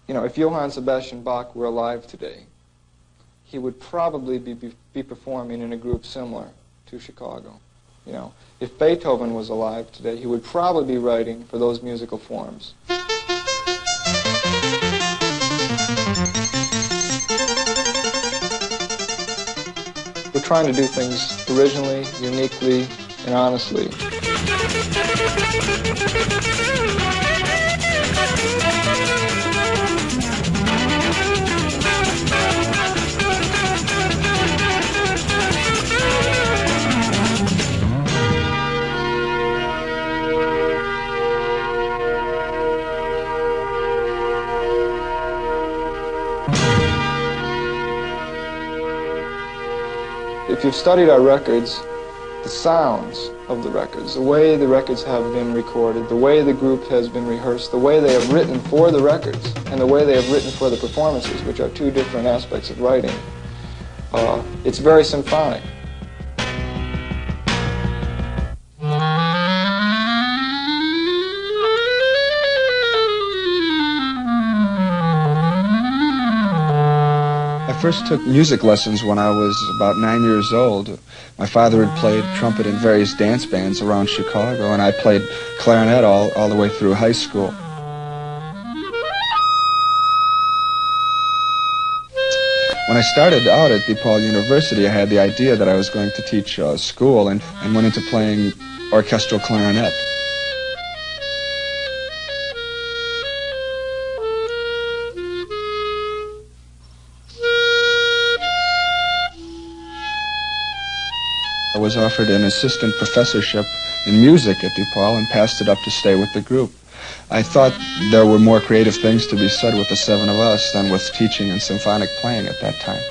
You know, if Johann Sebastian Bach were alive today, he would probably be performing in a group similar to Chicago. You know, if Beethoven was alive today, he would probably be writing for those musical forms. We're trying to do things originally, uniquely, and honestly. If you've studied our records, the sounds of the records, the way the records have been recorded, the way the group has been rehearsed, the way they have written for the records, and the way they have written for the performances, which are two different aspects of writing, it's very symphonic. I first took music lessons when I was about 9 years old. My father had played trumpet in various dance bands around Chicago, and I played clarinet all the way through high school. When I started out at DePaul University, I had the idea that I was going to teach school and went into playing orchestral clarinet. I was offered an assistant professorship in music at DePaul and passed it up to stay with the group. I thought there were more creative things to be said with the seven of us than with teaching and symphonic playing at that time.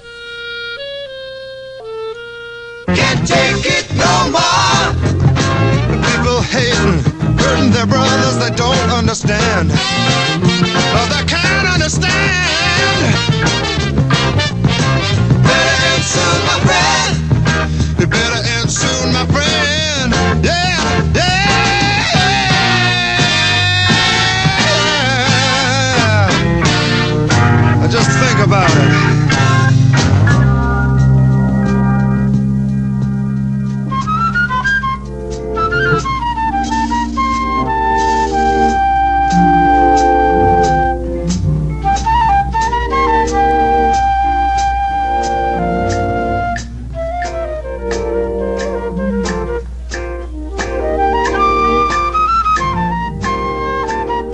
Can't take it no more. People hating, hurting their brothers they don't understand. Oh, they can't understand. Better end soon, my friend. You better end soon, my friend. Yeah, yeah. Just think about it.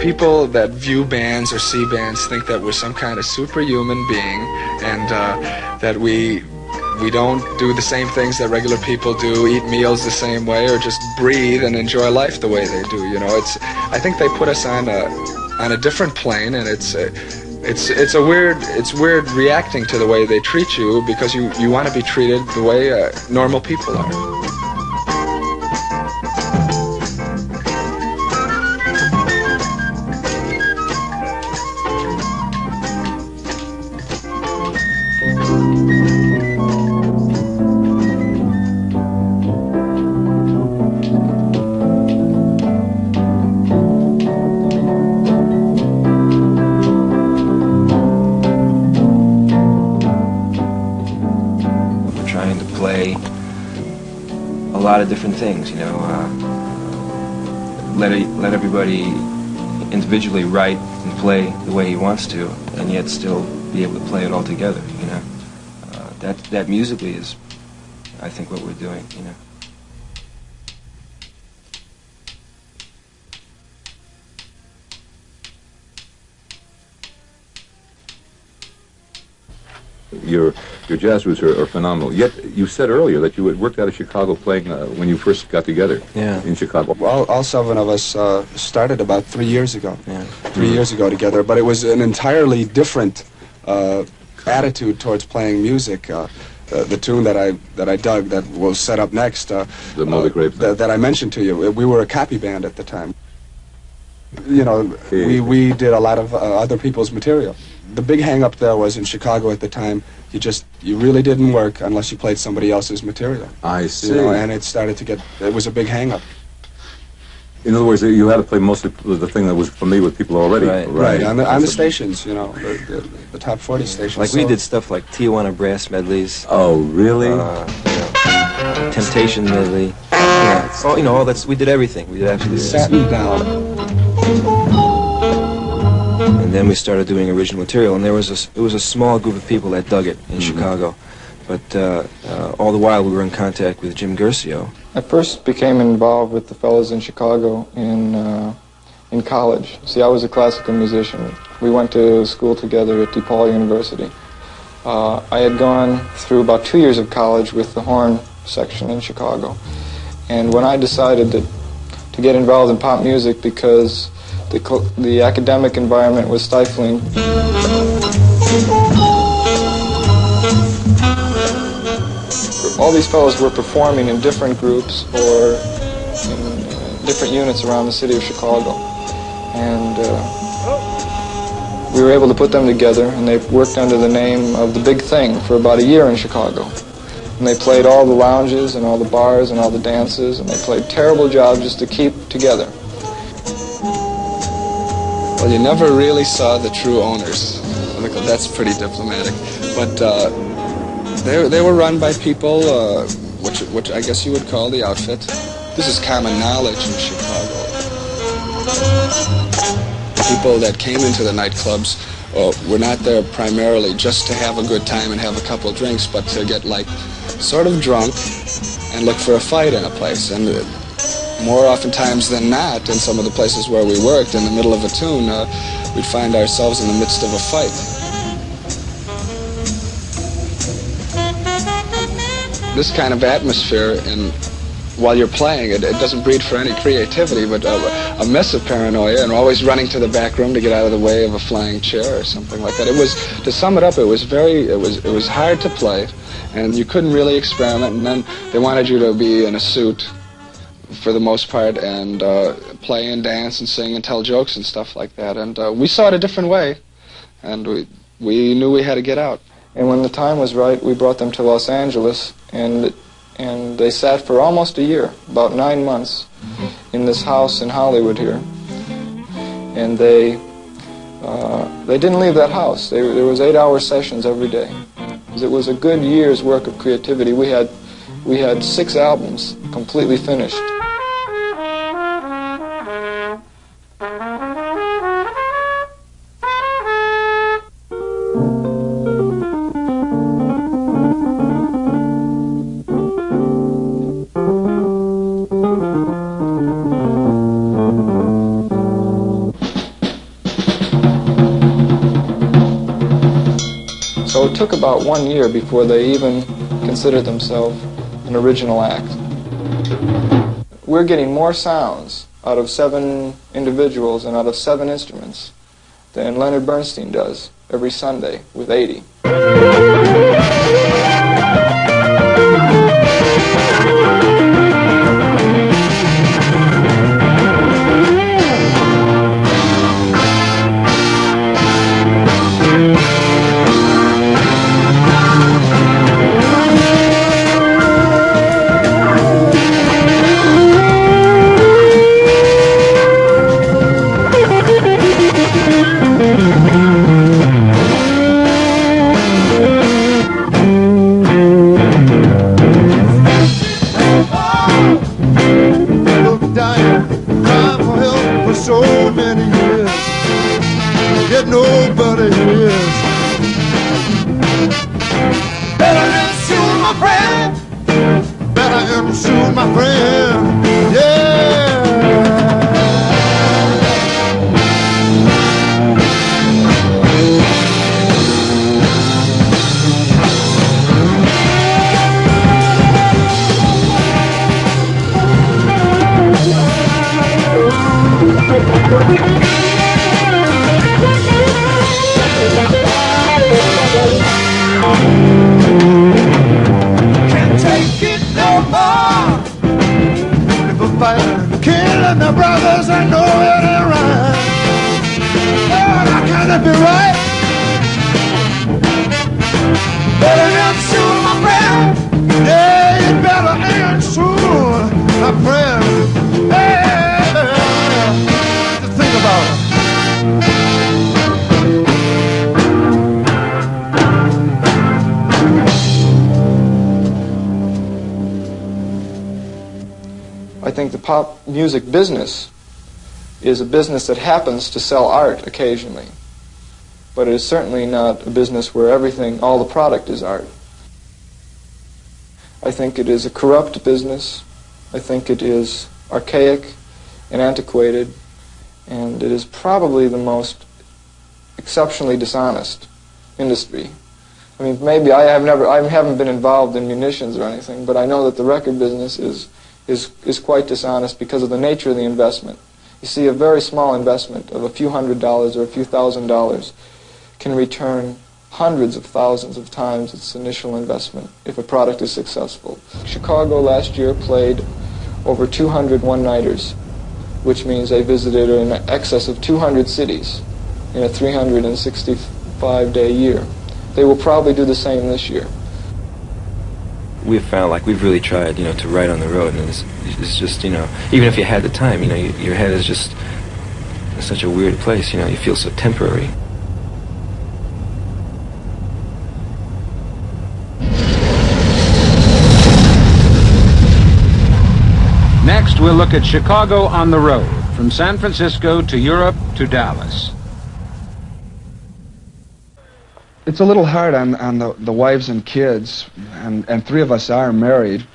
People that view bands or see bands think that we're some kind of superhuman being, and that we don't do the same things that regular people do, eat meals the same way, or just breathe and enjoy life the way they do. You know, I think they put us on a different plane, and it's weird reacting to the way they treat you, because you want to be treated the way normal people are. A lot of different things, you know. Let everybody individually write and play the way he wants to, and yet still be able to play it all together, you know. That musically is, I think, what we're doing, you know. Your jazz roots are phenomenal. Yet you said earlier that you had worked out of Chicago playing when you first got together in Chicago. Well, all seven of us started about 3 years ago. Yeah. 3 years ago together, but it was an entirely different attitude towards playing music. The tune that I dug that will set up next, the Moby Grape that I mentioned to you, we were a copy band at the time. You know, we did a lot of other people's material. The big hang-up there was in Chicago at the time, you really didn't work unless you played somebody else's material. I see. You know, and it was a big hang-up. In other words, you had to play mostly the thing that was familiar with people already. Right. On the stations, you know, the top 40 stations. Like we did stuff like Tijuana brass medleys. Oh, really? Temptation medley. Yeah, all, you know, all that's. We did everything. We did absolutely Satin down. And then we started doing original material, and it was a small group of people that dug it in Chicago. But all the while we were in contact with Jim Guercio. I first became involved with the fellows in Chicago in college. See, I was a classical musician. We went to school together at DePaul University. I had gone through about 2 years of college with the horn section in Chicago. And when I decided to get involved in pop music because the academic environment was stifling, all these fellows were performing in different groups or in different units around the city of Chicago. And we were able to put them together, and they worked under the name of The Big Thing for about a year in Chicago. And they played all the lounges and all the bars and all the dances, and they played terrible jobs just to keep together. Well, you never really saw the true owners. That's pretty diplomatic. But they were run by people, which I guess you would call the outfit. This is common knowledge in Chicago. People that came into the nightclubs were not there primarily just to have a good time and have a couple drinks, but to get like sort of drunk and look for a fight in a place. And more oftentimes than not, in some of the places where we worked, in the middle of a tune, we'd find ourselves in the midst of a fight. This kind of atmosphere, and while you're playing, it doesn't breed for any creativity, but a mess of paranoia, and always running to the back room to get out of the way of a flying chair or something like that. It was, to sum it up, it was hard to play, and you couldn't really experiment. And then they wanted you to be in a suit for the most part, and play and dance and sing and tell jokes and stuff like that. And we saw it a different way, and we knew we had to get out. And when the time was right, we brought them to Los Angeles, and they sat for almost a year, about 9 months, in this house in Hollywood here. And they didn't leave that house. There was 8-hour sessions every day. It was a good year's work of creativity. We had 6 albums completely finished. So it took about 1 year before they even considered themselves an original act. We're getting more sounds out of 7 individuals and out of 7 instruments than Leonard Bernstein does every Sunday with 80. So many years, yet nobody hears. Better than soon, my friend. Better than soon, my friend. Yeah. Can't take it no more. People fighting, killing their brothers, I know it ain't right. Oh, how can it be right? Better end soon, my friend. Yeah, it better end soon, my friend. Hey. pop music business is a business that happens to sell art occasionally. But it is certainly not a business where everything, all the product is art. I think it is a corrupt business. I think it is archaic and antiquated, and it is probably the most exceptionally dishonest industry. I mean, maybe I haven't been involved in munitions or anything, but I know that the record business is quite dishonest because of the nature of the investment. You see, a very small investment of a few $100s or a few $1,000s can return hundreds of thousands of times its initial investment if a product is successful. Chicago last year played over 200 one-nighters, which means they visited in excess of 200 cities in a 365-day year. They will probably do the same this year. We've found, like, we've really tried, to write on the road, and it's just, even if you had the time, your head is just such a weird place, you feel so temporary. Next, we'll look at Chicago on the road, from San Francisco to Europe to Dallas. It's a little hard on the wives and kids, and three of us are married.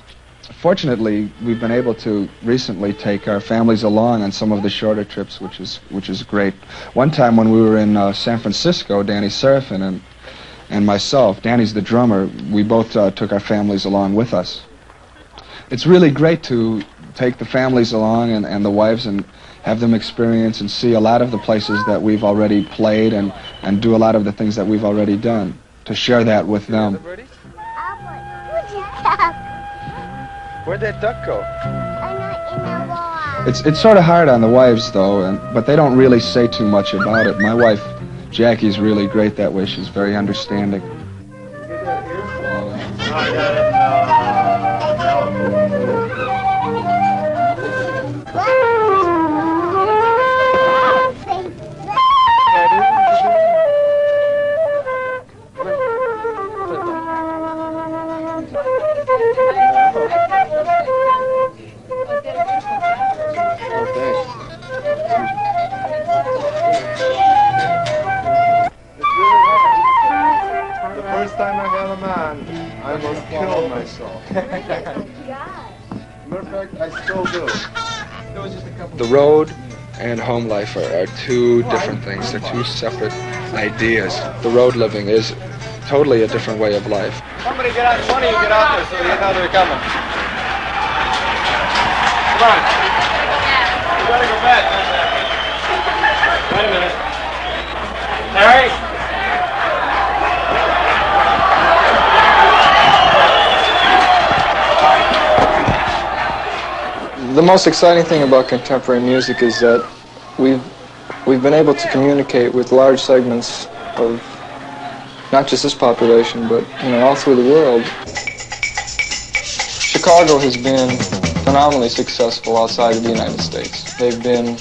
Fortunately, we've been able to recently take our families along on some of the shorter trips, which is great. One time when we were in San Francisco, Danny Serafin and myself, Danny's the drummer, we both took our families along with us. It's really great to take the families along and the wives and have them experience and see a lot of the places that we've already played and do a lot of the things that we've already done, to share that with them. Where'd that duck go? It's sort of hard on the wives, though, but they don't really say too much about it. My wife, Jackie's really great that way. She's very understanding. I almost killed myself. Matter of fact, I still do. The road and home life are two different things. They're two separate ideas. The road living is totally a different way of life. Somebody get out, one of you get out there so you know they're coming. Come on. We gotta go back. Wait a minute. Harry? The most exciting thing about contemporary music is that we've been able to communicate with large segments of not just this population, but all through the world. Chicago has been phenomenally successful outside of the United States. They've been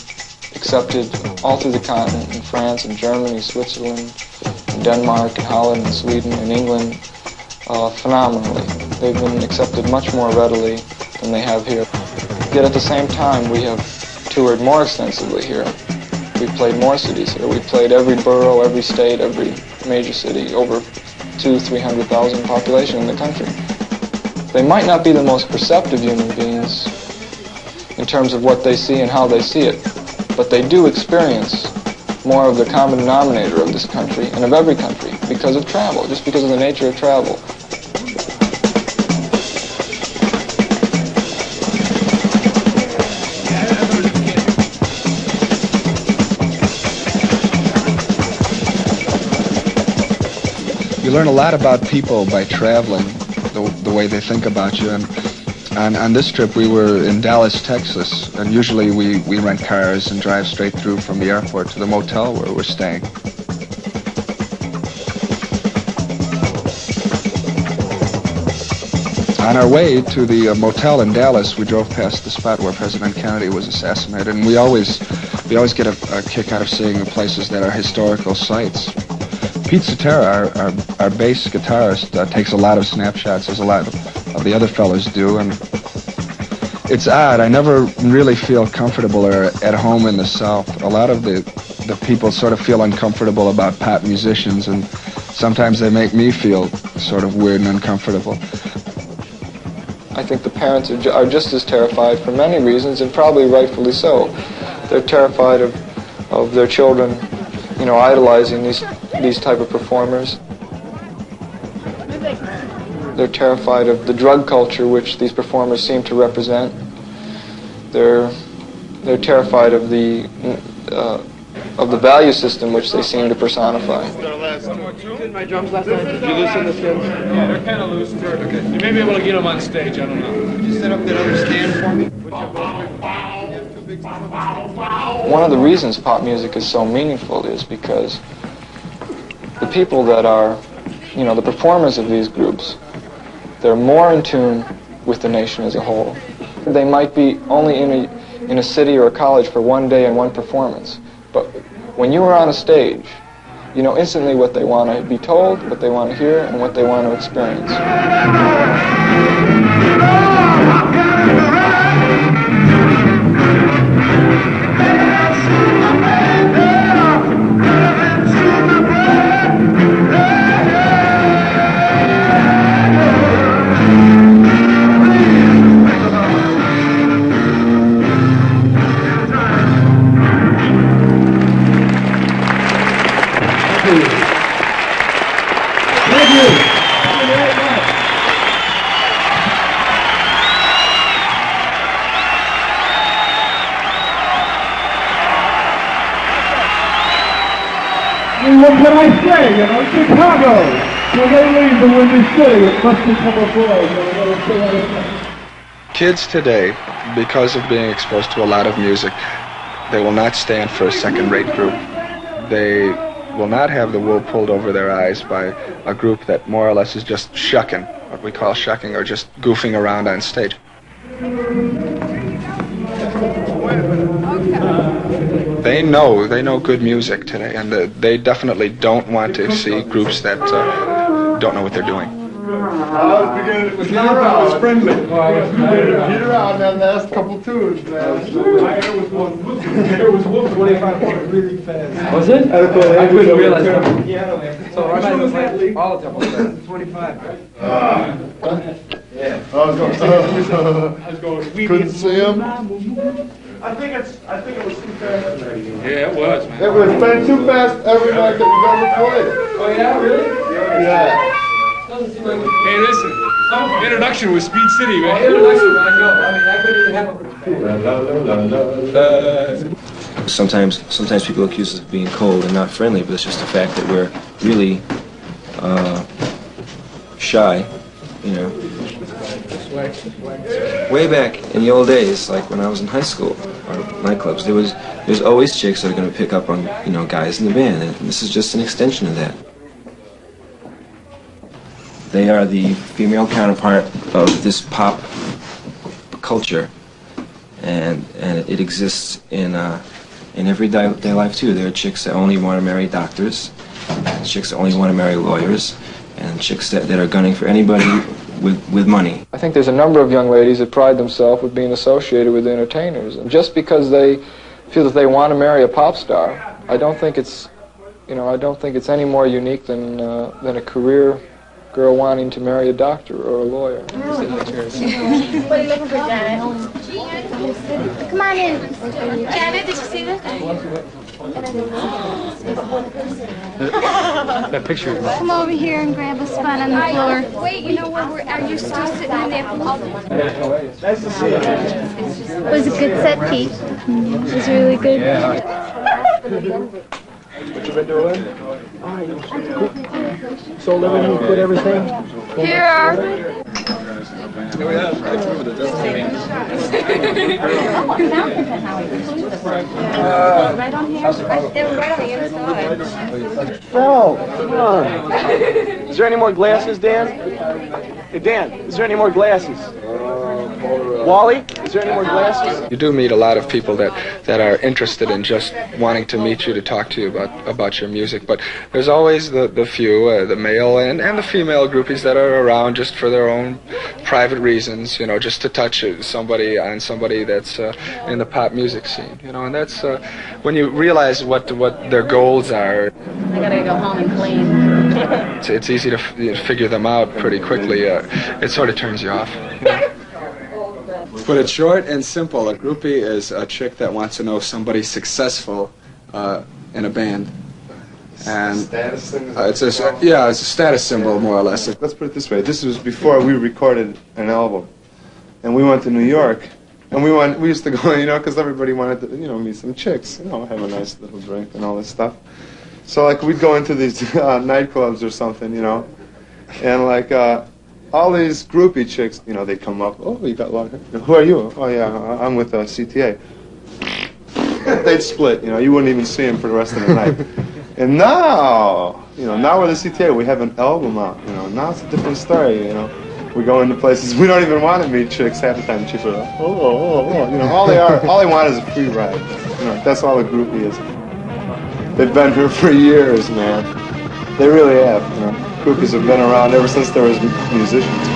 accepted all through the continent, in France and Germany, Switzerland, and Denmark, and Holland, and Sweden, and England, phenomenally. They've been accepted much more readily than they have here. Yet at the same time, we have toured more extensively here. We've played more cities here. We've played every borough, every state, every major city, over 200,000-300,000 population in the country. They might not be the most perceptive human beings in terms of what they see and how they see it, but they do experience more of the common denominator of this country and of every country because of travel, just because of the nature of travel. You learn a lot about people by traveling, the way they think about you. And on this trip, we were in Dallas, Texas, and usually we rent cars and drive straight through from the airport to the motel where we're staying. On our way to the motel in Dallas, we drove past the spot where President Kennedy was assassinated, and we always get a kick out of seeing the places that are historical sites. Pete Cetera, our bass guitarist, takes a lot of snapshots, as a lot of the other fellows do, and It's odd. I never really feel comfortable or at home in the South. A lot of the people sort of feel uncomfortable about pop musicians, and sometimes they make me feel sort of weird and uncomfortable. I think the parents are just as terrified for many reasons, and probably rightfully so. They're terrified of their children, you know, idolizing these type of performers. They're terrified of the drug culture which these performers seem to represent. They're terrified of the value system which they seem to personify. My drums last night. Did you loosen the skins? Yeah, they're kind of loose. Okay. You may be able to get them on stage. I don't know. Could you set up that other stand for me? One of the reasons pop music is so meaningful is because the people that are, you know, the performers of these groups, they're more in tune with the nation as a whole. They might be only in a city or a college for one day and one performance, but when you are on a stage, you know instantly what they want to be told, what they want to hear, and what they want to experience. What can I say, you know, Chicago. When they leave the Windy City, it must become a void, you know. Kids today, because of being exposed to a lot of music, they will not stand for a second-rate group. They will not have the wool pulled over their eyes by a group that more or less is just shucking, what we call shucking, or just goofing around on stage. They know good music today, and they definitely don't want to see groups that don't know what they're doing. It was friendly. Beat around that last couple tunes, man. There was one 25 really fast. Was it? I couldn't realize that. So I was like all the time. 25. Yeah. I was going. Couldn't see him. I think it was too fast. Yeah, it was, man. It was been too fast every night that we've ever played. Oh, yeah, really? Yeah. Hey, listen. Introduction was Speed City, man. Introduction, I know. I mean, I couldn't even have a Sometimes people accuse us of being cold and not friendly, but it's just the fact that we're really shy, you know. Way back in the old days, like when I was in high school or nightclubs, there's always chicks that are going to pick up on, you know, guys in the band, and this is just an extension of that. They are the female counterpart of this pop culture, and it exists in everyday life too. There are chicks that only want to marry doctors, chicks that only want to marry lawyers, and chicks that are gunning for anybody with money. I think there's a number of young ladies that pride themselves with being associated with entertainers, and just because they feel that they want to marry a pop star, I don't think it's any more unique than a career girl wanting to marry a doctor or a lawyer. What are you looking for, Janet? Come on in. Janet, did you see this? That picture. Come over here and grab a spot on the floor. Wait, you know what? Are you still sitting in there? Nice to see you. It was a good set, Pete. It was really good. What you been doing? So living, you quit everything? Here are... Right on here? They were right on the inside. No, come on. Is there any more glasses, Dan? Hey, Dan, is there any more glasses? Wally, is there any more glasses? You do meet a lot of people that are interested in just wanting to meet you, to talk to you about your music, but there's always the few, the male and the female groupies that are around just for their own private reasons, you know, just to touch somebody that's in the pop music scene, you know, and that's when you realize what their goals are. I gotta go home and clean. It's easy to figure them out pretty quickly. It sort of turns you off. Put it short and simple, a groupie is a chick that wants to know somebody successful in a band. And it's a status symbol, more or less. Let's put it this way. This was before we recorded an album. And we went to New York. And we used to go, you know, because everybody wanted to, you know, meet some chicks, you know, have a nice little drink and all this stuff. So, like, we'd go into these nightclubs or something, you know, and, like, all these groupie chicks, you know, they'd come up, oh, you got long hair. Who are you? Oh, yeah, I'm with CTA. They'd split, you know, you wouldn't even see them for the rest of the night. And now, you know, now we're the CTA, we have an album out, you know, now it's a different story, you know. We go into places, we don't even want to meet chicks half the time. Chicks are like, oh, you know, all they want is a free ride. You know, that's all a groupie is. They've been here for years, man. They really have, you know. Groupies have been around ever since there was musicians.